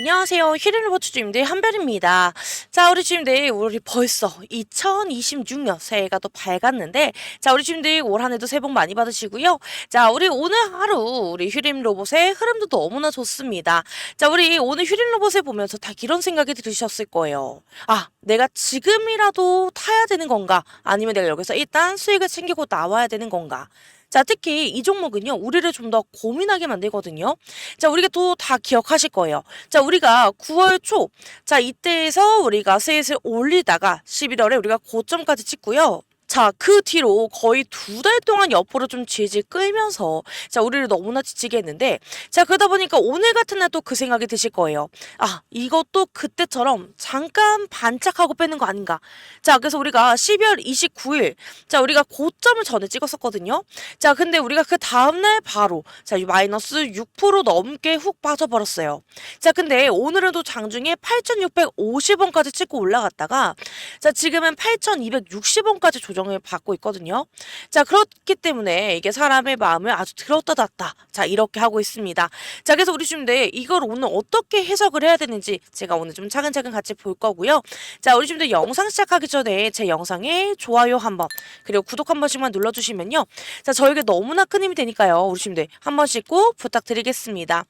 안녕하세요. 휴대로봇 주주님들 한별입니다. 자, 우리 주님들 우리 벌써 2026년 새해가 또 밝았는데, 자, 우리 주님들 올 한 해도 새해 복 많이 받으시고요. 자, 우리 오늘 하루 우리 휴림 로봇의 흐름도 너무나 좋습니다. 자, 우리 오늘 휴림 로봇을 보면서 다 이런 생각이 들으셨을 거예요. 아, 내가 지금이라도 타야 되는 건가? 아니면 내가 여기서 일단 수익을 챙기고 나와야 되는 건가? 자, 특히 이 종목은요, 우리를 좀 더 고민하게 만들거든요. 자, 우리가 또 다 기억하실 거예요. 자, 우리가 9월 초, 자, 이때에서 우리가 슬슬 올리다가 11월에 우리가 고점까지 찍고요. 자, 그 뒤로 거의 2달 동안 옆으로 좀 질질 끌면서, 자, 우리를 너무나 지치게 했는데, 자, 그러다 보니까 오늘 같은 날 또 그 생각이 드실 거예요. 아, 이것도 그때처럼 잠깐 반짝하고 빼는 거 아닌가. 자, 그래서 우리가 12월 29일, 자, 우리가 고점을 전에 찍었었거든요. 자, 근데 우리가 그 다음날 바로, 자, 마이너스 6% 넘게 훅 빠져버렸어요. 자, 근데 오늘은 또 장중에 8,650원까지 찍고 올라갔다가, 자, 지금은 8,260원까지 조정을 받고 있거든요. 자, 그렇기 때문에 이게 사람의 마음을 아주 들었다 놨다. 자, 이렇게 하고 있습니다. 자, 그래서 우리 주님들 이걸 오늘 어떻게 해석을 해야 되는지 제가 오늘 좀 차근차근 같이 볼 거고요. 자, 우리 주님들 영상 시작하기 전에 제 영상에 좋아요 한번, 그리고 구독 한 번씩만 눌러주시면요. 자, 저에게 너무나 큰 힘이 되니까요. 우리 주님들 한 번씩 꼭 부탁드리겠습니다.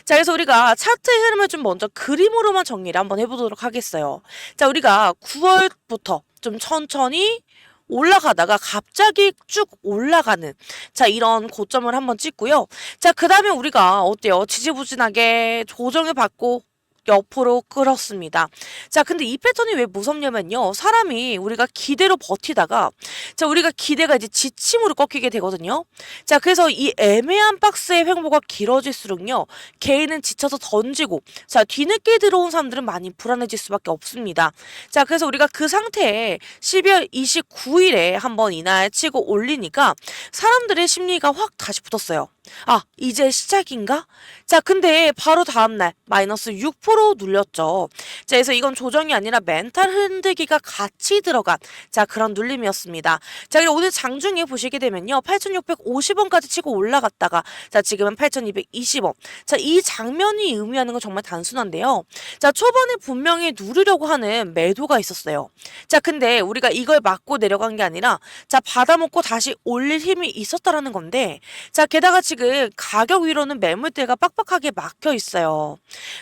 자, 그래서 우리가 차트의 흐름을 좀 먼저 그림으로만 정리를 한번 해보도록 하겠어요. 자, 우리가 9월부터 좀 천천히 올라가다가 갑자기 쭉 올라가는, 자, 이런 고점을 한번 찍고요. 자, 그 다음에 우리가 어때요? 지지부진하게 조정을 받고 옆으로 끌었습니다. 자, 근데 이 패턴이 왜 무섭냐면요. 사람이 우리가 기대로 버티다가, 자, 우리가 기대가 이제 지침으로 꺾이게 되거든요. 자, 그래서 이 애매한 박스의 횡보가 길어질수록요, 개인은 지쳐서 던지고, 자, 뒤늦게 들어온 사람들은 많이 불안해질 수밖에 없습니다. 자, 그래서 우리가 그 상태에 12월 29일에 한번 이날 치고 올리니까 사람들의 심리가 확 다시 붙었어요. 아, 이제 시작인가? 자, 근데 바로 다음날 마이너스 6% 눌렸죠. 자, 그래서 이건 조정이 아니라 멘탈 흔들기가 같이 들어간, 자, 그런 눌림이었습니다. 자, 그리고 오늘 장중에 보시게 되면요, 8,650원까지 치고 올라갔다가, 자, 지금은 8,220원. 자, 이 장면이 의미하는 건 정말 단순한데요. 자, 초반에 분명히 누르려고 하는 매도가 있었어요. 자, 근데 우리가 이걸 맞고 내려간 게 아니라, 자, 받아먹고 다시 올릴 힘이 있었다라는 건데, 자, 게다가 지금 가격 위로는 매물대가 빡빡하게 막혀 있어요.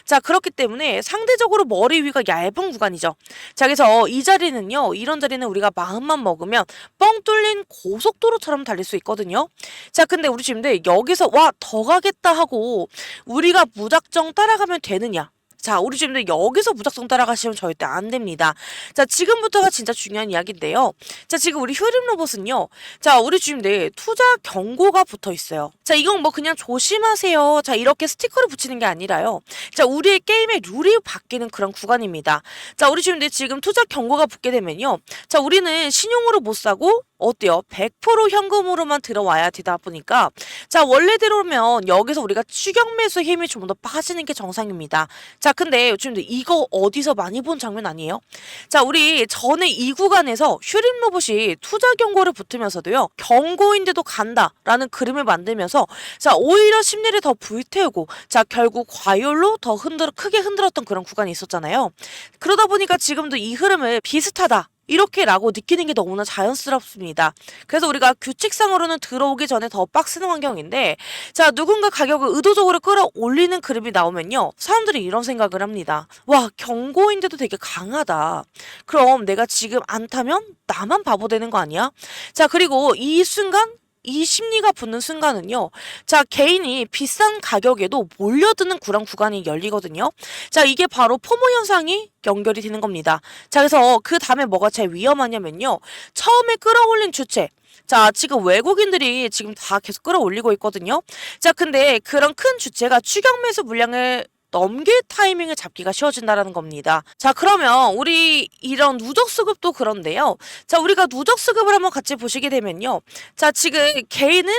자, 그렇기 때문에 상대적으로 머리 위가 얇은 구간이죠. 자, 그래서 이 자리는요, 이런 자리는 우리가 마음만 먹으면 뻥 뚫린 고속도로처럼 달릴 수 있거든요. 자, 근데 우리 지금들 여기서 와, 더 가겠다 하고 우리가 무작정 따라가면 되느냐? 자, 우리 지금들 여기서 무작정 따라가시면 절대 안 됩니다. 자, 지금부터가 진짜 중요한 이야기인데요. 자, 지금 우리 휴림 로봇은요. 자, 우리 지금들 투자 경고가 붙어 있어요. 자, 이건 뭐 그냥 조심하세요. 자, 이렇게 스티커를 붙이는 게 아니라요. 자, 우리의 게임의 룰이 바뀌는 그런 구간입니다. 자, 우리 지금들 지금 투자 경고가 붙게 되면요. 자, 우리는 신용으로 못 사고 어때요? 100% 현금으로만 들어와야 되다 보니까, 자, 원래대로면 여기서 우리가 추격 매수 힘이 좀 더 빠지는 게 정상입니다. 자, 근데 요즘 이거 어디서 많이 본 장면 아니에요? 자, 우리 전에 이 구간에서 휴림 로봇이 투자 경고를 붙으면서도요, 경고인데도 간다라는 그림을 만들면서, 자, 오히려 심리를 더 불태우고, 자, 결국 과열로 더 크게 흔들었던 그런 구간이 있었잖아요. 그러다 보니까 지금도 이 흐름을 비슷하다, 이렇게라고 느끼는 게 너무나 자연스럽습니다. 그래서 우리가 규칙상으로는 들어오기 전에 더 빡쓰는 환경인데, 자, 누군가 가격을 의도적으로 끌어올리는 그림이 나오면요, 사람들이 이런 생각을 합니다. 와, 경고인데도 되게 강하다. 그럼 내가 지금 안 타면 나만 바보 되는 거 아니야? 자, 그리고 이 순간, 이 심리가 붙는 순간은요. 자, 개인이 비싼 가격에도 몰려드는 그런 구간이 열리거든요. 자, 이게 바로 포모 현상이 연결이 되는 겁니다. 자, 그래서 그 다음에 뭐가 제일 위험하냐면요. 처음에 끌어올린 주체. 자, 지금 외국인들이 지금 다 계속 끌어올리고 있거든요. 자, 근데 그런 큰 주체가 추격 매수 물량을 넘길 타이밍을 잡기가 쉬워진다라는 겁니다. 자, 그러면 우리 이런 누적 수급도 그런데요. 자, 우리가 누적 수급을 한번 같이 보시게 되면요. 자, 지금 개인은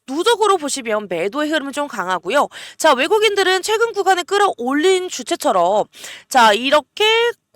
누적으로 보시면 매도의 흐름이 좀 강하고요. 자, 외국인들은 최근 구간에 끌어올린 주체처럼, 자, 이렇게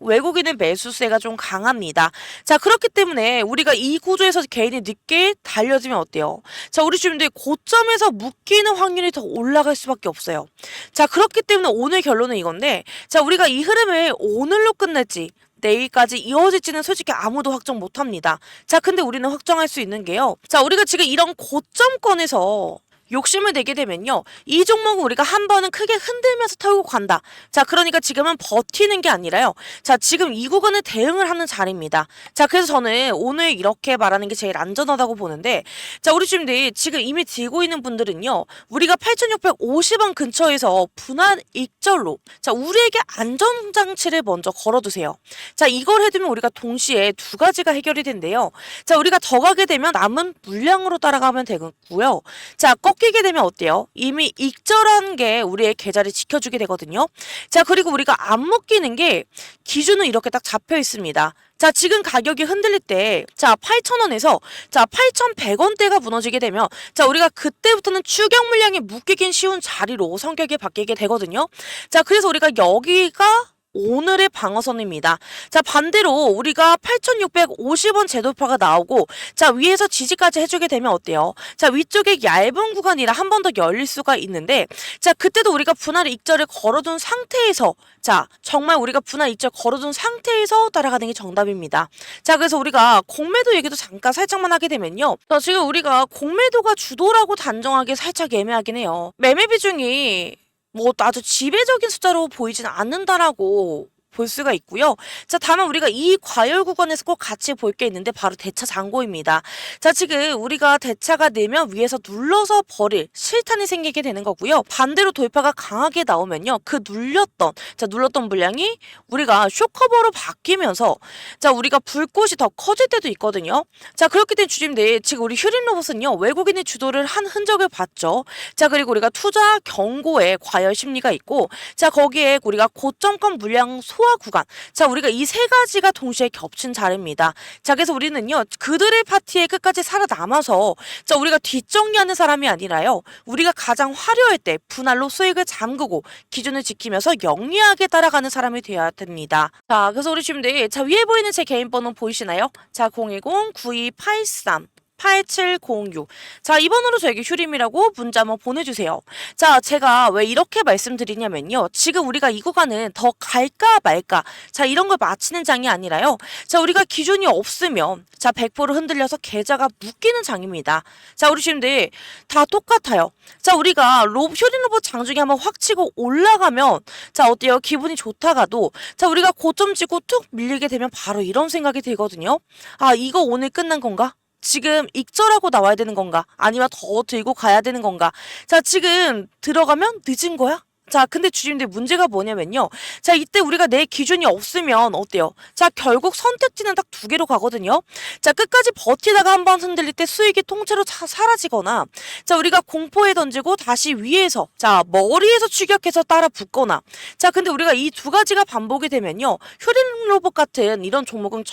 외국인의 매수세가 좀 강합니다. 자, 그렇기 때문에 우리가 이 구조에서 개인이 늦게 달려지면 어때요? 자, 우리 주민들 고점에서 묶이는 확률이 더 올라갈 수밖에 없어요. 자, 그렇기 때문에 오늘 결론은 이건데, 자, 우리가 이 흐름을 오늘로 끝낼지 내일까지 이어질지는 솔직히 아무도 확정 못합니다. 자, 근데 우리는 확정할 수 있는 게요. 자, 우리가 지금 이런 고점권에서 욕심을 내게 되면요. 이 종목은 우리가 한 번은 크게 흔들면서 털고 간다. 자, 그러니까 지금은 버티는 게 아니라요. 자, 지금 이 구간에 대응을 하는 자리입니다. 자, 그래서 저는 오늘 이렇게 말하는 게 제일 안전하다고 보는데, 자, 우리 주민들 지금 이미 들고 있는 분들은요. 우리가 8,650원 근처에서 분할 익절로, 자, 우리에게 안전장치를 먼저 걸어두세요. 자, 이걸 해두면 우리가 동시에 두 가지가 해결이 된대요. 자, 우리가 더 가게 되면 남은 물량으로 따라가면 되고요. 자, 꺾이게 되면 어때요? 이미 익절한 게 우리의 계좌를 지켜주게 되거든요. 자, 그리고 우리가 안 묶이는 게 기준은 이렇게 딱 잡혀 있습니다. 자, 지금 가격이 흔들릴 때, 자, 8,000원에서, 자, 8,100원대가 무너지게 되면, 자, 우리가 그때부터는 추격 물량이 묶이긴 쉬운 자리로 성격이 바뀌게 되거든요. 자, 그래서 우리가 여기가 오늘의 방어선입니다. 자, 반대로 우리가 8,650원 재돌파가 나오고, 자, 위에서 지지까지 해주게 되면 어때요? 자, 위쪽에 얇은 구간이라 한 번 더 열릴 수가 있는데, 자, 그때도 우리가 분할 익절을 걸어둔 상태에서, 자, 정말 우리가 분할 익절 걸어둔 상태에서 따라가는 게 정답입니다. 자, 그래서 우리가 공매도 얘기도 잠깐 살짝만 하게 되면요. 자, 지금 우리가 공매도가 주도라고 단정하기 살짝 애매하긴 해요. 매매 비중이 뭐 아주 지배적인 숫자로 보이진 않는다라고 볼 수가 있고요. 자, 다만 우리가 이 과열 구간에서 꼭 같이 볼 게 있는데 바로 대차 잔고입니다. 자, 지금 우리가 대차가 되면 위에서 눌러서 버릴 실탄이 생기게 되는 거고요. 반대로 돌파가 강하게 나오면요. 그 눌렀던 물량이 우리가 쇼커버로 바뀌면서 자, 우리가 불꽃이 더 커질 때도 있거든요. 자, 그렇기 때문에 주님들 지금 우리 휴린 로봇은요. 외국인이 주도를 한 흔적을 봤죠. 자, 그리고 우리가 투자 경고에 과열 심리가 있고 자, 거기에 우리가 고점권 물량 소화 구간. 자, 우리가 이 세 가지가 동시에 겹친 자리입니다. 자, 그래서 우리는요, 그들의 파티에 끝까지 살아남아서, 자, 우리가 뒷정리하는 사람이 아니라요, 우리가 가장 화려할 때 분할로 수익을 잠그고 기준을 지키면서 영리하게 따라가는 사람이 되어야 됩니다. 자, 그래서 우리 주민들, 자, 위에 보이는 제 개인 번호 보이시나요? 자, 010-9283. 8706. 자, 이 번호로 저에게 휴림이라고 문자 한번 보내주세요. 자, 제가 왜 이렇게 말씀드리냐면요. 지금 우리가 이 구간은 더 갈까 말까. 자, 이런 걸 맞히는 장이 아니라요. 자, 우리가 기준이 없으면 자, 100% 흔들려서 계좌가 묶이는 장입니다. 자, 우리 지금들 다 똑같아요. 자, 우리가 휴림 로봇 장중에 한번 확 치고 올라가면 자, 어때요? 기분이 좋다가도 자, 우리가 고점 찍고 툭 밀리게 되면 바로 이런 생각이 들거든요. 아, 이거 오늘 끝난 건가? 지금 익절하고 나와야 되는 건가? 아니면 더 들고 가야 되는 건가? 자, 지금 들어가면 늦은 거야? 자, 근데 주님들 문제가 뭐냐면요. 자, 이때 우리가 내 기준이 없으면 어때요? 자, 결국 선택지는 딱 두 개로 가거든요. 자, 끝까지 버티다가 한번 흔들릴 때 수익이 통째로 사라지거나 자, 우리가 공포에 던지고 다시 위에서 자, 머리에서 추격해서 따라 붙거나 자, 근데 우리가 이 두 가지가 반복이 되면요. 휴림 로봇 같은 이런 종목은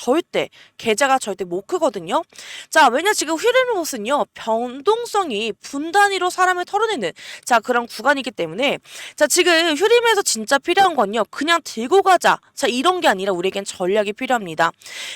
계좌가 절대 못 크거든요. 자, 왜냐 지금 휴림 로봇은요. 변동성이 분 단위로 사람을 털어내는 자, 그런 구간이기 때문에 자, 지금 휴림에서 진짜 필요한 건요. 그냥 들고 가자. 자, 이런 게 아니라 우리에겐 전략이 필요합니다.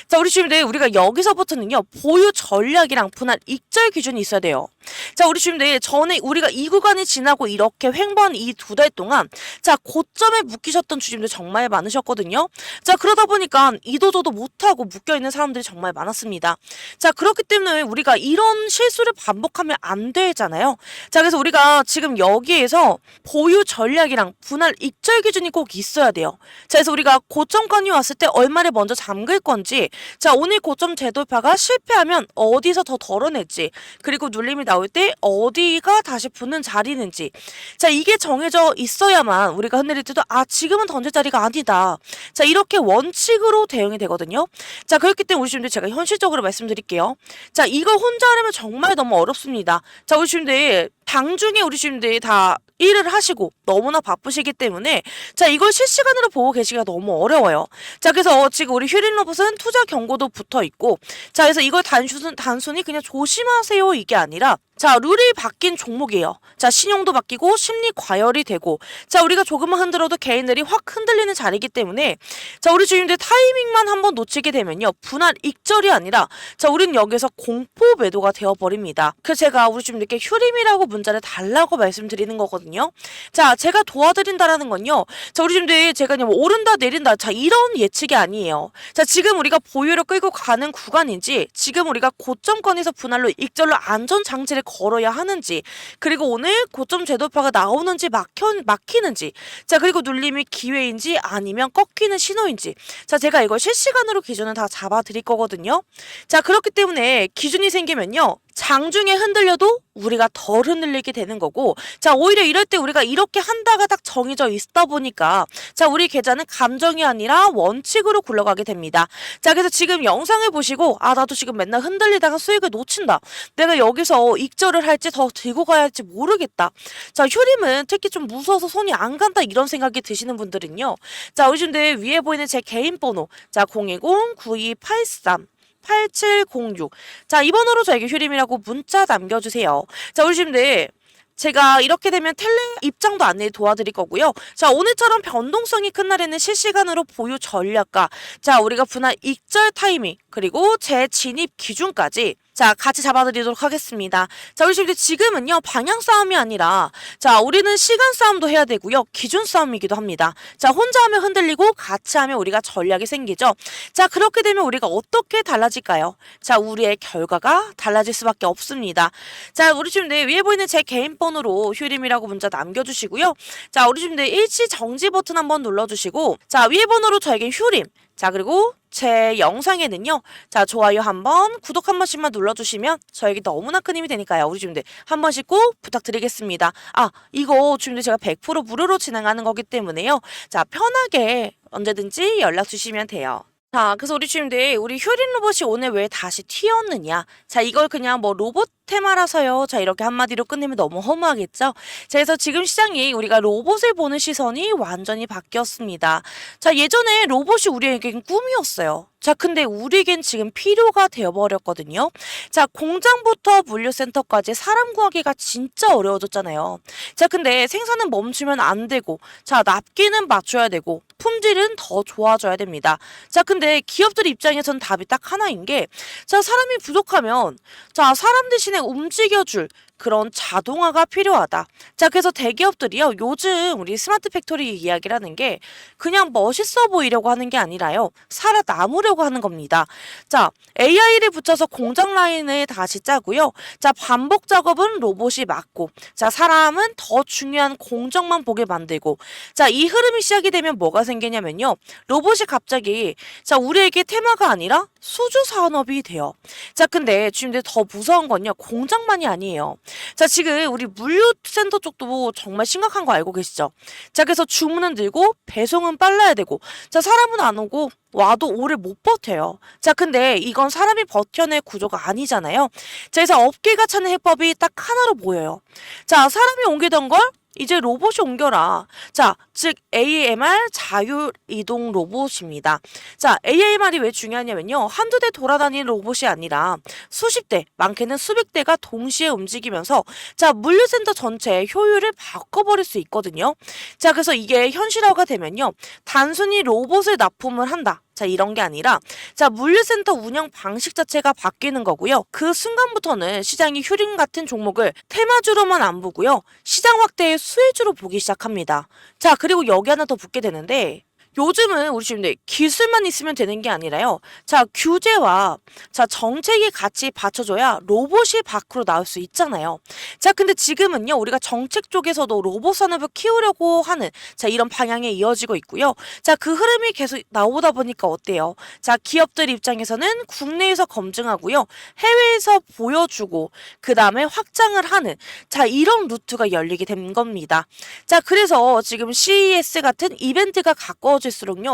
자, 우리 주님들 우리가 여기서부터는요. 보유 전략이랑 분할 익절 기준이 있어야 돼요. 자, 우리 주님들 전에 우리가 이 구간이 지나고 이렇게 횡보한 이 두 달 동안 자, 고점에 묶이셨던 주님들 정말 많으셨거든요. 자, 그러다 보니까 이도저도 못하고 묶여있는 사람들이 정말 많았습니다. 자, 그렇기 때문에 우리가 이런 실수를 반복하면 안 되잖아요. 자, 그래서 우리가 지금 여기에서 보유 전략이랑 분할 익절 기준이 꼭 있어야 돼요. 자, 그래서 우리가 고점권이 왔을 때 얼마를 먼저 잠글 건지 자, 오늘 고점 재돌파가 실패하면 어디서 더 덜어낼지 그리고 눌림이 나올 때 어디가 다시 붙는 자리는지 자, 이게 정해져 있어야만 우리가 흔들릴 때도 아, 지금은 던질 자리가 아니다. 자, 이렇게 원칙으로 대응이 되거든요. 자, 그렇기 때문에 우리 주님들 제가 현실적으로 말씀드릴게요. 자, 이거 혼자 하려면 정말 너무 어렵습니다. 자, 우리 주님들 당중에 우리 주님들이 다 일을 하시고 너무나 바쁘시기 때문에 자, 이걸 실시간으로 보고 계시기가 너무 어려워요. 자, 그래서 지금 우리 휴린 로봇은 투자 경고도 붙어 있고 자, 그래서 이걸 단순히 그냥 조심하세요 이게 아니라 자, 룰이 바뀐 종목이에요. 자, 신용도 바뀌고 심리 과열이 되고, 자, 우리가 조금만 흔들어도 개인들이 확 흔들리는 자리이기 때문에, 자, 우리 주님들 타이밍만 한번 놓치게 되면요, 분할 익절이 아니라, 자, 우린 여기서 공포 매도가 되어버립니다. 그래서 제가 우리 주님들께 휴림이라고 문자를 달라고 말씀드리는 거거든요. 자, 제가 도와드린다라는 건요, 자, 우리 주님들 제가 그냥 뭐 오른다 내린다, 자, 이런 예측이 아니에요. 자, 지금 우리가 보유를 끌고 가는 구간인지, 지금 우리가 고점권에서 분할로 익절로 안전 장치를 걸어야 하는지, 그리고 오늘 고점 제도파가 나오는지 막히는지, 자, 그리고 눌림이 기회인지 아니면 꺾이는 신호인지, 자, 제가 이걸 실시간으로 기준을 다 잡아 드릴 거거든요. 자, 그렇기 때문에 기준이 생기면요, 장중에 흔들려도 우리가 덜 흔들리게 되는 거고, 자, 오히려 이럴 때 우리가 이렇게 한다가 딱 정해져 있다 보니까, 자, 우리 계좌는 감정이 아니라 원칙으로 굴러가게 됩니다. 자, 그래서 지금 영상을 보시고, 아, 나도 지금 맨날 흔들리다가 수익을 놓친다, 내가 여기서 익절을 할지 더 들고 가야 할지 모르겠다, 자, 휴림은 특히 좀 무서워서 손이 안 간다, 이런 생각이 드시는 분들은요, 자, 우리 분들 위에 보이는 제 개인 번호, 자, 010-9283 8706. 자, 이 번호로 저에게 휴림이라고 문자 남겨주세요. 자, 우리 지금들 제가 이렇게 되면 텔레 입장도 안내 도와드릴 거고요. 자, 오늘처럼 변동성이 큰 날에는 실시간으로 보유 전략과, 자, 우리가 분할 익절 타이밍, 그리고 재진입 기준까지, 자, 같이 잡아드리도록 하겠습니다. 자, 우리 지금은요, 방향 싸움이 아니라, 자, 우리는 시간 싸움도 해야 되고요, 기준 싸움이기도 합니다. 자, 혼자 하면 흔들리고 같이 하면 우리가 전략이 생기죠. 자, 그렇게 되면 우리가 어떻게 달라질까요? 자, 우리의 결과가 달라질 수밖에 없습니다. 자, 우리 지금 위에 보이는 제 개인 번호로 휴림이라고 문자 남겨주시고요. 자, 우리 지금 일시 정지 버튼 한번 눌러주시고, 자, 위에 번호로 저에게 휴림, 자, 그리고 제 영상에는요, 자, 좋아요 한번, 구독 한 번씩만 눌러주시면 저에게 너무나 큰 힘이 되니까요. 우리 주님들 한 번씩 꼭 부탁드리겠습니다. 아, 이거 주님들 제가 100% 무료로 진행하는 거기 때문에요. 자, 편하게 언제든지 연락 주시면 돼요. 자, 그래서 우리 주님들, 우리 휴림 로봇이 오늘 왜 다시 튀었느냐? 자, 이걸 그냥 뭐 로봇 테마라서요, 자, 이렇게 한마디로 끝내면 너무 허무하겠죠? 자, 그래서 지금 시장이 우리가 로봇을 보는 시선이 완전히 바뀌었습니다. 자, 예전에 로봇이 우리에겐 꿈이었어요. 자, 근데 우리에겐 지금 필요가 되어버렸거든요. 자, 공장부터 물류센터까지 사람 구하기가 진짜 어려워졌잖아요. 자, 근데 생산은 멈추면 안 되고, 자, 납기는 맞춰야 되고, 품질은 더 좋아져야 됩니다. 자, 근데 기업들 입장에서는 답이 딱 하나인 게, 자, 사람이 부족하면, 자, 사람 대신에 움직여줄 그런 자동화가 필요하다. 자, 그래서 대기업들이요, 요즘 우리 스마트 팩토리 이야기라는 게 그냥 멋있어 보이려고 하는 게 아니라요, 살아남으려고 하는 겁니다. 자, AI를 붙여서 공장 라인을 다시 짜고요. 자, 반복 작업은 로봇이 맡고, 자, 사람은 더 중요한 공정만 보게 만들고, 자, 이 흐름이 시작이 되면 뭐가 생기냐면요, 로봇이 갑자기, 자, 우리에게 테마가 아니라 수주 산업이 돼요. 자, 근데 지금 더 무서운 건요, 공장만이 아니에요. 자, 지금 우리 물류센터 쪽도 정말 심각한 거 알고 계시죠? 자, 그래서 주문은 늘고 배송은 빨라야 되고, 자, 사람은 안 오고 와도 오래 못 버텨요. 자, 근데 이건 사람이 버텨낼 구조가 아니잖아요. 자, 그래서 업계가 찾는 해법이 딱 하나로 보여요. 자, 사람이 옮기던 걸 이제 로봇이 옮겨라. 자, 즉 AMR 자율이동 로봇입니다. 자, AMR이 왜 중요하냐면요, 한두 대 돌아다니는 로봇이 아니라 수십 대, 많게는 수백 대가 동시에 움직이면서, 자, 물류센터 전체의 효율을 바꿔버릴 수 있거든요. 자, 그래서 이게 현실화가 되면요, 단순히 로봇을 납품을 한다, 자, 이런 게 아니라, 자, 물류센터 운영 방식 자체가 바뀌는 거고요. 그 순간부터는 시장이 휴림 같은 종목을 테마주로만 안 보고요, 시장 확대의 수혜주로 보기 시작합니다. 자, 그리고 여기 하나 더 붙게 되는데, 요즘은 우리 지금 기술만 있으면 되는 게 아니라요, 자, 규제와, 자, 정책이 같이 받쳐줘야 로봇이 밖으로 나올 수 있잖아요. 자, 근데 지금은요, 우리가 정책 쪽에서도 로봇 산업을 키우려고 하는, 자, 이런 방향에 이어지고 있고요. 자, 그 흐름이 계속 나오다 보니까 어때요? 자, 기업들 입장에서는 국내에서 검증하고요, 해외에서 보여주고, 그 다음에 확장을 하는, 자, 이런 루트가 열리게 된 겁니다. 자, 그래서 지금 CES 같은 이벤트가 가까워질수록요,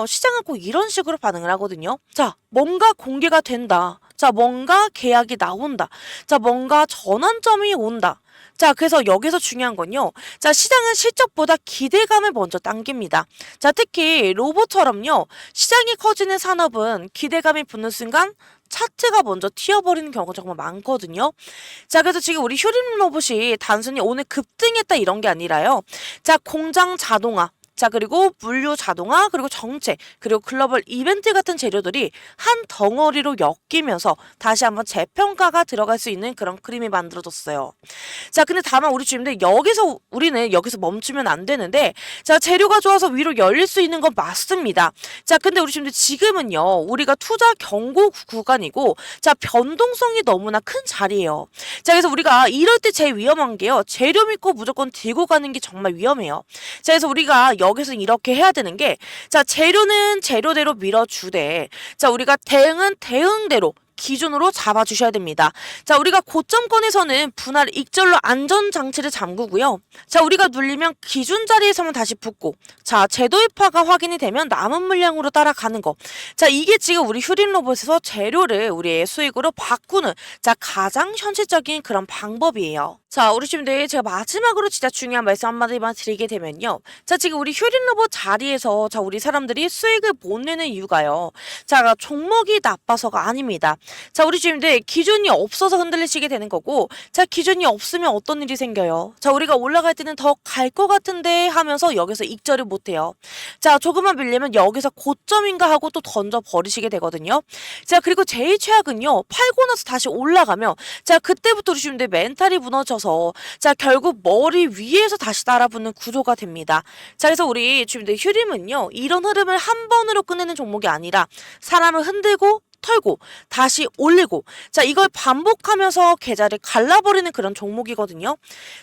시장은 꼭 이런 식으로 반응을 하거든요. 자, 뭔가 공개가 된다. 자, 뭔가 계약이 나온다. 자, 뭔가 전환점이 온다. 자, 그래서 여기서 중요한 건요. 자, 시장은 실적보다 기대감을 먼저 당깁니다. 자, 특히 로봇처럼요. 시장이 커지는 산업은 기대감이 붙는 순간 차트가 먼저 튀어버리는 경우가 정말 많거든요. 자, 그래서 지금 우리 휴림 로봇이 단순히 오늘 급등했다 이런 게 아니라요. 자, 공장 자동화. 자, 그리고 물류 자동화, 그리고 정책, 그리고 글로벌 이벤트 같은 재료들이 한 덩어리로 엮이면서 다시 한번 재평가가 들어갈 수 있는 그런 그림이 만들어졌어요. 자, 근데 다만 우리 주임들 우리는 여기서 멈추면 안 되는데, 자, 재료가 좋아서 위로 열릴 수 있는 건 맞습니다. 자, 근데 우리 주임들 지금은요, 우리가 투자 경고 구간이고, 자, 변동성이 너무나 큰 자리예요. 자, 그래서 우리가 이럴 때 제일 위험한 게요, 재료 믿고 무조건 들고 가는 게 정말 위험해요. 자, 그래서 우리가 여기서 이렇게 해야 되는 게, 자, 재료는 재료대로 밀어주되, 자, 우리가 대응은 대응대로 기준으로 잡아주셔야 됩니다. 자, 우리가 고점권에서는 분할 익절로 안전장치를 잠그고요. 자, 우리가 눌리면 기준 자리에서만 다시 붙고, 자, 재도입화가 확인이 되면 남은 물량으로 따라가는 거. 자, 이게 지금 우리 휴림 로봇에서 재료를 우리의 수익으로 바꾸는, 자, 가장 현실적인 그런 방법이에요. 자, 우리 친구들 제가 마지막으로 진짜 중요한 말씀 한마디만 드리게 되면요. 자, 지금 우리 휴림 로봇 자리에서 자, 우리 사람들이 수익을 못 내는 이유가요. 자, 종목이 나빠서가 아닙니다. 자, 우리 주님들 기준이 없어서 흔들리시게 되는 거고, 자, 기준이 없으면 어떤 일이 생겨요? 자, 우리가 올라갈 때는 더 갈 것 같은데 하면서 여기서 익절을 못해요. 자, 조금만 밀리면 여기서 고점인가 하고 또 던져 버리시게 되거든요. 자, 그리고 제일 최악은요, 팔고 나서 다시 올라가면, 자, 그때부터 우리 주님들 멘탈이 무너져서, 자, 결국 머리 위에서 다시 따라붙는 구조가 됩니다. 자, 그래서 우리 주님들 휴림은요, 이런 흐름을 한 번으로 끝내는 종목이 아니라 사람을 흔들고 털고 다시 올리고, 자, 이걸 반복하면서 계좌를 갈라버리는 그런 종목이거든요.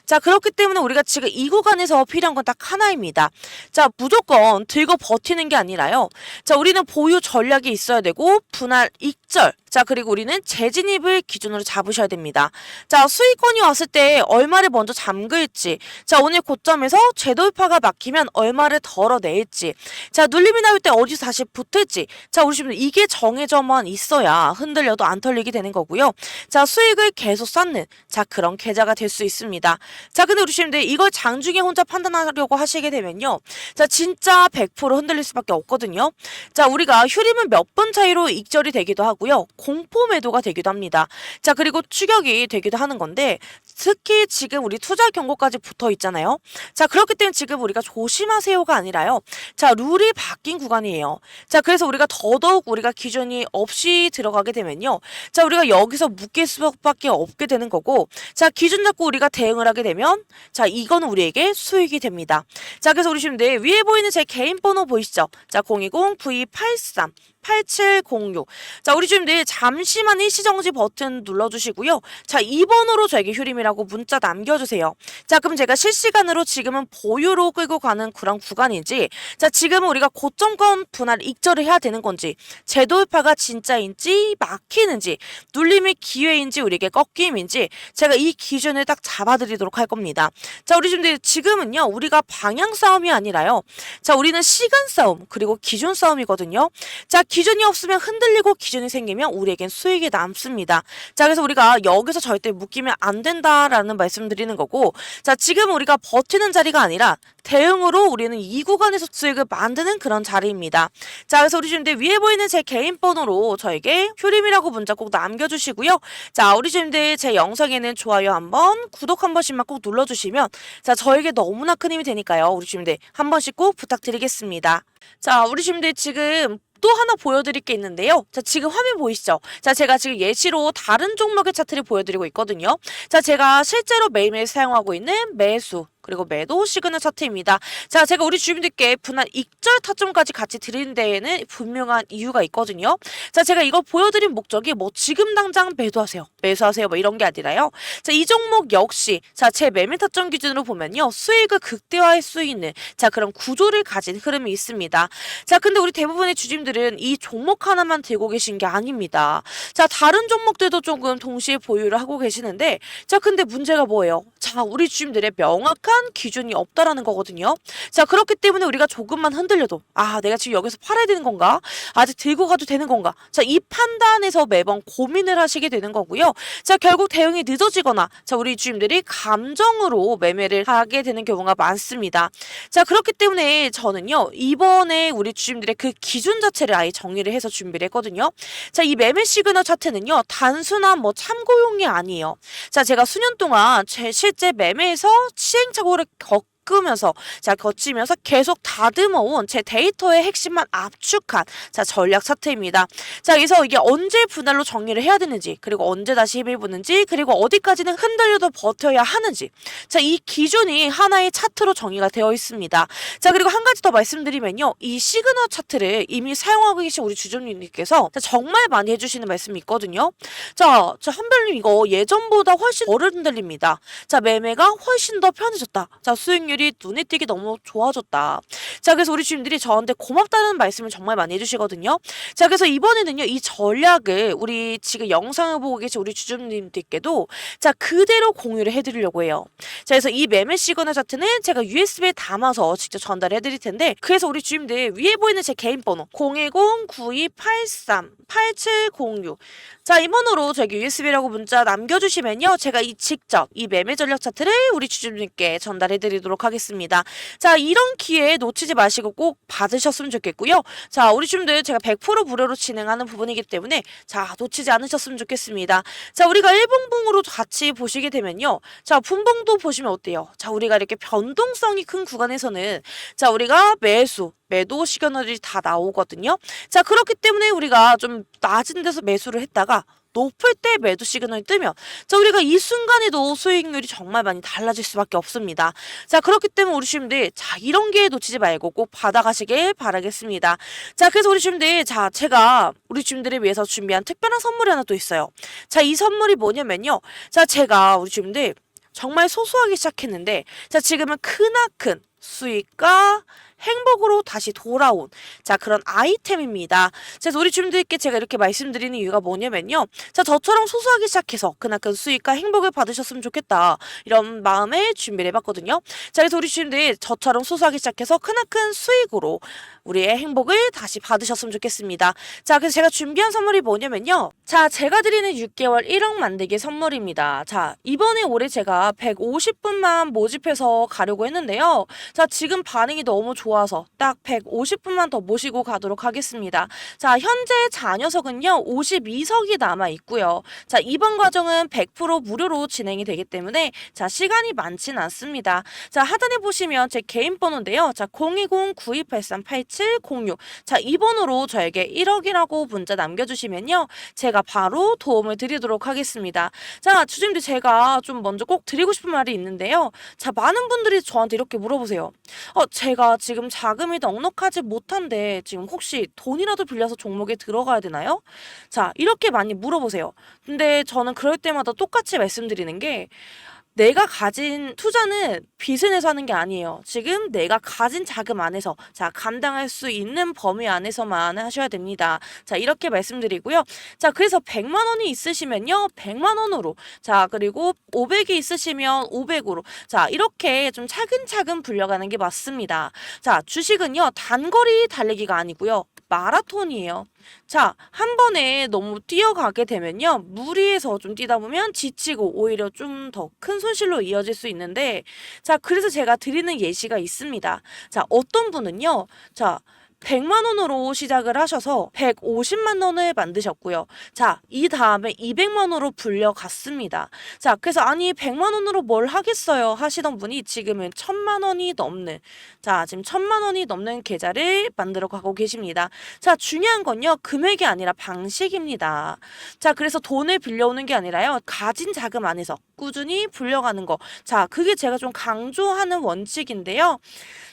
자, 그렇기 때문에 우리가 지금 이 구간에서 필요한 건 딱 하나입니다. 자, 무조건 들고 버티는 게 아니라요. 자, 우리는 보유 전략이 있어야 되고 분할 익절, 자, 그리고 우리는 재진입을 기준으로 잡으셔야 됩니다. 자, 수익권이 왔을 때 얼마를 먼저 잠글지, 자, 오늘 고점에서 재도입화가 막히면 얼마를 덜어낼지, 자, 눌림이 나올 때 어디서 다시 붙을지, 자, 우리 지금 이게 정해져만 있어야 흔들려도 안 털리게 되는 거고요. 자, 수익을 계속 쌓는, 자, 그런 계좌가 될 수 있습니다. 자, 근데 우리 주님들 이걸 장중에 혼자 판단하려고 하시게 되면요, 자, 진짜 100% 흔들릴 수밖에 없거든요. 자, 우리가 휴림은 몇 번 차이로 익절이 되기도 하고요, 공포 매도가 되기도 합니다. 자, 그리고 추격이 되기도 하는 건데, 특히 지금 우리 투자 경고까지 붙어 있잖아요. 자, 그렇기 때문에 지금 우리가 조심하세요가 아니라요, 자, 룰이 바뀐 구간이에요. 자, 그래서 우리가 더더욱 우리가 기준이 없이 들어가게 되면요, 자, 우리가 여기서 묶일 수밖에 없게 되는 거고, 자, 기준 잡고 우리가 대응을 하게 되면, 자, 이거는 우리에게 수익이 됩니다. 자, 그래서 우리 지금 위에 보이는 제 개인 번호 보이시죠? 자, 020-9283 8706. 자, 우리 주님들 잠시만 일시정지 버튼 눌러주시고요. 자, 2번으로 저에게 휴림이라고 문자 남겨주세요. 자, 그럼 제가 실시간으로 지금은 보유로 끌고 가는 그런 구간인지, 자, 지금은 우리가 고점권 분할 익절을 해야 되는 건지, 재도입화가 진짜인지 막히는지, 눌림이 기회인지 우리에게 꺾임인지, 제가 이 기준을 딱 잡아드리도록 할 겁니다. 자, 우리 주님들 지금은요, 우리가 방향 싸움이 아니라요, 자, 우리는 시간 싸움 그리고 기준 싸움이거든요. 자, 기준이 없으면 흔들리고 기준이 생기면 우리에겐 수익이 남습니다. 자, 그래서 우리가 여기서 절대 묶이면 안 된다라는 말씀드리는 거고, 자, 지금 우리가 버티는 자리가 아니라 대응으로 우리는 이 구간에서 수익을 만드는 그런 자리입니다. 자, 그래서 우리 주님들 위에 보이는 제 개인 번호로 저에게 휴림이라고 문자 꼭 남겨주시고요. 자, 우리 주님들 제 영상에는 좋아요 한번, 구독 한 번씩만 꼭 눌러주시면, 자, 저에게 너무나 큰 힘이 되니까요. 우리 주님들 한 번씩 꼭 부탁드리겠습니다. 자, 우리 주님들 지금 또 하나 보여드릴 게 있는데요. 자, 지금 화면 보이시죠? 자, 제가 지금 예시로 다른 종목의 차트를 보여드리고 있거든요. 자, 제가 실제로 매일매일 사용하고 있는 매수 그리고 매도 시그널 차트입니다. 자, 제가 우리 주민들께 분할 익절 타점까지 같이 드리는 데에는 분명한 이유가 있거든요. 자, 제가 이걸 보여드린 목적이 뭐 지금 당장 매도하세요, 매수하세요 뭐 이런 게 아니라요. 자, 이 종목 역시 자, 제 매매 타점 기준으로 보면요, 수익을 극대화할 수 있는 자, 그런 구조를 가진 흐름이 있습니다. 자, 근데 우리 대부분의 주주님들은 이 종목 하나만 들고 계신 게 아닙니다. 자, 다른 종목들도 조금 동시에 보유를 하고 계시는데, 자, 근데 문제가 뭐예요? 자, 우리 주주님들의 명확한 특별한 기준이 없다라는 거거든요. 자, 그렇기 때문에 우리가 조금만 흔들려도 내가 지금 여기서 팔아야 되는 건가? 아직 들고 가도 되는 건가? 자, 이 판단에서 매번 고민을 하시게 되는 거고요. 자, 결국 대응이 늦어지거나 자, 우리 주임들이 감정으로 매매를 하게 되는 경우가 많습니다. 자, 그렇기 때문에 저는요, 이번에 우리 주임들의 그 기준 자체를 아예 정리를 해서 준비를 했거든요. 자, 이 매매 시그널 차트는요, 단순한 뭐 참고용이 아니에요. 자, 제가 수년 동안 제 실제 매매에서 시행착오를 거치면서 계속 다듬어온 제 데이터의 핵심만 압축한 자, 전략 차트입니다. 자, 그래서 이게 언제 분할로 정리를 해야 되는지, 그리고 언제 다시 힘을 보는지, 그리고 어디까지는 흔들려도 버텨야 하는지, 자, 이 기준이 하나의 차트로 정의가 되어 있습니다. 자, 그리고 한 가지 더 말씀드리면요, 이 시그널 차트를 이미 사용하고 계신 우리 주주님께서 정말 많이 해주시는 말씀이 있거든요. 자, 한별님 이거 예전보다 훨씬 덜 흔들립니다. 자, 매매가 훨씬 더 편해졌다. 자, 수익률이 눈에 띄게 너무 좋아졌다. 자, 그래서 우리 주님들이 저한테 고맙다는 말씀을 정말 많이 해주시거든요. 자, 그래서 이번에는요, 이 전략을 우리 지금 영상을 보고 계신 우리 주주님들께도 자, 그대로 공유를 해드리려고 해요. 자, 그래서 이 매매 시그널 차트는 제가 USB에 담아서 직접 전달해 드릴 텐데, 그래서 우리 주님들 위에 보이는 제 개인 번호 010-9283-8706 자, 이 번호로 저에게 USB라고 문자 남겨주시면요, 제가 직접 이 매매 전략 차트를 우리 주주님께 전달해 드리도록 하겠습니다. 자, 이런 기회 놓치지 마시고 꼭 받으셨으면 좋겠고요. 자, 우리 주주님들 제가 100% 무료로 진행하는 부분이기 때문에 자, 놓치지 않으셨으면 좋겠습니다. 자, 우리가 일봉봉으로 같이 보시게 되면요, 자, 분봉도 보시면 어때요? 자, 우리가 이렇게 변동성이 큰 구간에서는 자, 우리가 매도 시그널이 다 나오거든요. 자, 그렇기 때문에 우리가 좀 낮은 데서 매수를 했다가 높을 때 매도 시그널이 뜨면 자, 우리가 이 순간에도 수익률이 정말 많이 달라질 수밖에 없습니다. 자, 그렇기 때문에 우리 주님들 자, 이런 기회 놓치지 말고 꼭 받아가시길 바라겠습니다. 자, 그래서 우리 주님들 자, 제가 우리 주님들을 위해서 준비한 특별한 선물이 하나 또 있어요. 자, 이 선물이 뭐냐면요, 자, 제가 우리 주님들 정말 소소하게 시작했는데 자, 지금은 크나큰 수익과 행복으로 다시 돌아온 자, 그런 아이템입니다. 그래서 우리 주민들께 제가 이렇게 말씀드리는 이유가 뭐냐면요, 자, 저처럼 소소하게 시작해서 그나큰 수익과 행복을 받으셨으면 좋겠다, 이런 마음에 준비를 해봤거든요. 자, 그래서 우리 주민들 저처럼 소소하게 시작해서 크나큰 수익으로 우리의 행복을 다시 받으셨으면 좋겠습니다. 자, 그래서 제가 준비한 선물이 뭐냐면요, 자, 제가 드리는 6개월 1억 만들기 선물입니다. 자, 이번에 올해 제가 150분만 모집해서 가려고 했는데요, 자, 지금 반응이 너무 좋아서 딱 150분만 더 모시고 가도록 하겠습니다. 자, 현재 자녀석은요 52석이 남아 있고요. 자, 이번 과정은 100% 무료로 진행이 되기 때문에 자, 시간이 많진 않습니다. 자, 하단에 보시면 제 개인 번호인데요. 자, 020-9283-8706 자, 이 번호로 저에게 1억이라고 문자 남겨주시면요, 제가 바로 도움을 드리도록 하겠습니다. 자, 주주님들 제가 좀 먼저 꼭 드리고 싶은 말이 있는데요. 자, 많은 분들이 저한테 이렇게 물어보세요. 제가 지금 자금이 넉넉하지 못한데 지금 혹시 돈이라도 빌려서 종목에 들어가야 되나요? 자, 이렇게 많이 물어보세요. 근데 저는 그럴 때마다 똑같이 말씀드리는 게, 내가 가진 투자는 빚을 내서 하는 게 아니에요. 지금 내가 가진 자금 안에서 자, 감당할 수 있는 범위 안에서만 하셔야 됩니다. 자, 이렇게 말씀드리고요. 자, 그래서 100만 원이 있으시면요 100만 원으로, 자, 그리고 500이 있으시면 500으로, 자, 이렇게 좀 차근차근 불려가는 게 맞습니다. 자, 주식은요 단거리 달리기가 아니고요 마라톤이에요. 자, 한 번에 너무 뛰어가게 되면요, 무리해서 좀 뛰다 보면 지치고 오히려 좀 더 큰 손실로 이어질 수 있는데, 자, 그래서 제가 드리는 예시가 있습니다. 자, 어떤 분은요, 자, 100만 원으로 시작을 하셔서 150만 원을 만드셨고요. 자, 이 다음에 200만 원으로 불려갔습니다. 자, 그래서 아니 100만 원으로 뭘 하겠어요 하시던 분이 지금은 1000만 원이 넘는, 자, 지금 1000만 원이 넘는 계좌를 만들어 가고 계십니다. 자, 중요한 건요, 금액이 아니라 방식입니다. 자, 그래서 돈을 빌려오는 게 아니라요, 가진 자금 안에서 꾸준히 불려가는 거. 자, 그게 제가 좀 강조하는 원칙인데요.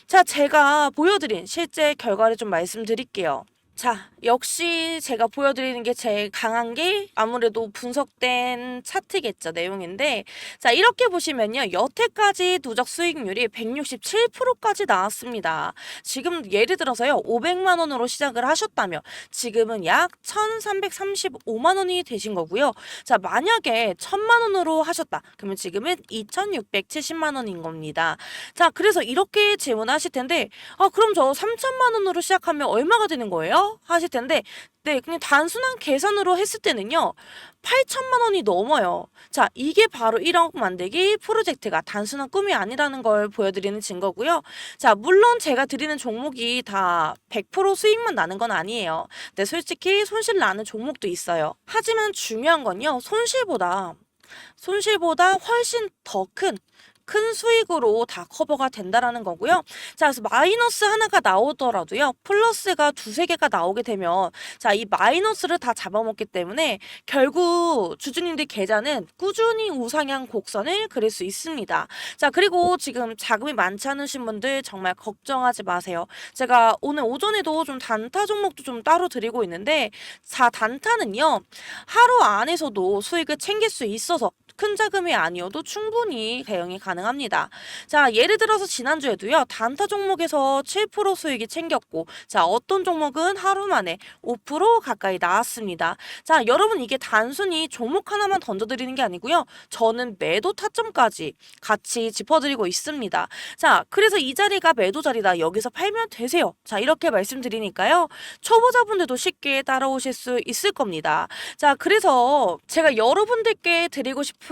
자, 제가 보여드린 실제 결과를 좀 말씀드릴게요. 자, 역시 제가 보여드리는 게 제일 강한 게 아무래도 분석된 차트겠죠, 내용인데. 자, 이렇게 보시면요. 여태까지 누적 수익률이 167%까지 나왔습니다. 지금 예를 들어서요. 500만 원으로 시작을 하셨다면 지금은 약 1,335만 원이 되신 거고요. 자, 만약에 1,000만 원으로 하셨다. 그러면 지금은 2,670만 원인 겁니다. 자, 그래서 이렇게 질문하실 텐데, 아, 그럼 저 3,000만 원으로 시작하면 얼마가 되는 거예요? 하실 텐데, 네, 그냥 단순한 계산으로 했을 때는요, 8천만 원이 넘어요. 자, 이게 바로 1억 만들기 프로젝트가 단순한 꿈이 아니라는 걸 보여드리는 증거고요. 자, 물론 제가 드리는 종목이 다 100% 수익만 나는 건 아니에요. 근데 솔직히 손실 나는 종목도 있어요. 하지만 중요한 건요, 손실보다 훨씬 더 큰 수익으로 다 커버가 된다라는 거고요. 자, 그래서 마이너스 하나가 나오더라도요. 플러스가 두세 개가 나오게 되면 자, 이 마이너스를 다 잡아먹기 때문에 결국 주주님들 계좌는 꾸준히 우상향 곡선을 그릴 수 있습니다. 자, 그리고 지금 자금이 많지 않으신 분들 정말 걱정하지 마세요. 제가 오늘 오전에도 좀 단타 종목도 좀 따로 드리고 있는데 자, 단타는요. 하루 안에서도 수익을 챙길 수 있어서 큰 자금이 아니어도 충분히 대응이 가능합니다. 자, 예를 들어서 지난주에도요. 단타 종목에서 7% 수익이 챙겼고 자, 어떤 종목은 하루 만에 5% 가까이 나왔습니다. 자, 여러분 이게 단순히 종목 하나만 던져드리는 게 아니고요. 저는 매도 타점까지 같이 짚어드리고 있습니다. 자, 그래서 이 자리가 매도 자리다. 여기서 팔면 되세요. 자, 이렇게 말씀드리니까요. 초보자분들도 쉽게 따라오실 수 있을 겁니다. 자, 그래서 제가 여러분들께 드리고 싶은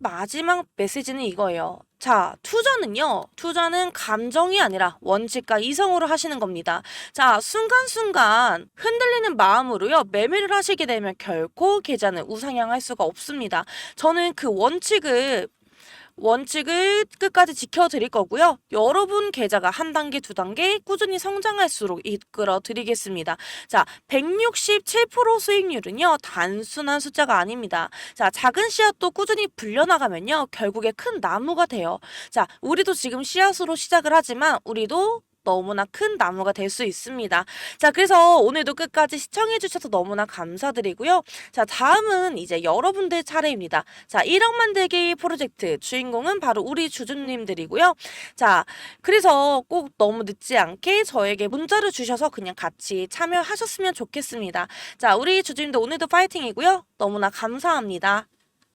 마지막 메시지는 이거예요. 자, 투자는 감정이 아니라 원칙과 이성으로 하시는 겁니다. 자, 순간순간 흔들리는 마음으로요, 매매를 하시게 되면 결코 계좌는 우상향할 수가 없습니다. 저는 그 원칙을 끝까지 지켜드릴 거고요. 여러분 계좌가 한 단계, 두 단계 꾸준히 성장할수록 이끌어 드리겠습니다. 자, 167% 수익률은요, 단순한 숫자가 아닙니다. 자, 작은 씨앗도 꾸준히 불려나가면요, 결국에 큰 나무가 돼요. 자, 우리도 지금 씨앗으로 시작을 하지만 우리도 너무나 큰 나무가 될 수 있습니다. 자, 그래서 오늘도 끝까지 시청해주셔서 너무나 감사드리고요. 자, 다음은 이제 여러분들 차례입니다. 자, 1억 만들기 프로젝트 주인공은 바로 우리 주주님들이고요. 자, 그래서 꼭 너무 늦지 않게 저에게 문자를 주셔서 그냥 같이 참여하셨으면 좋겠습니다. 자, 우리 주주님들 오늘도 파이팅이고요. 너무나 감사합니다.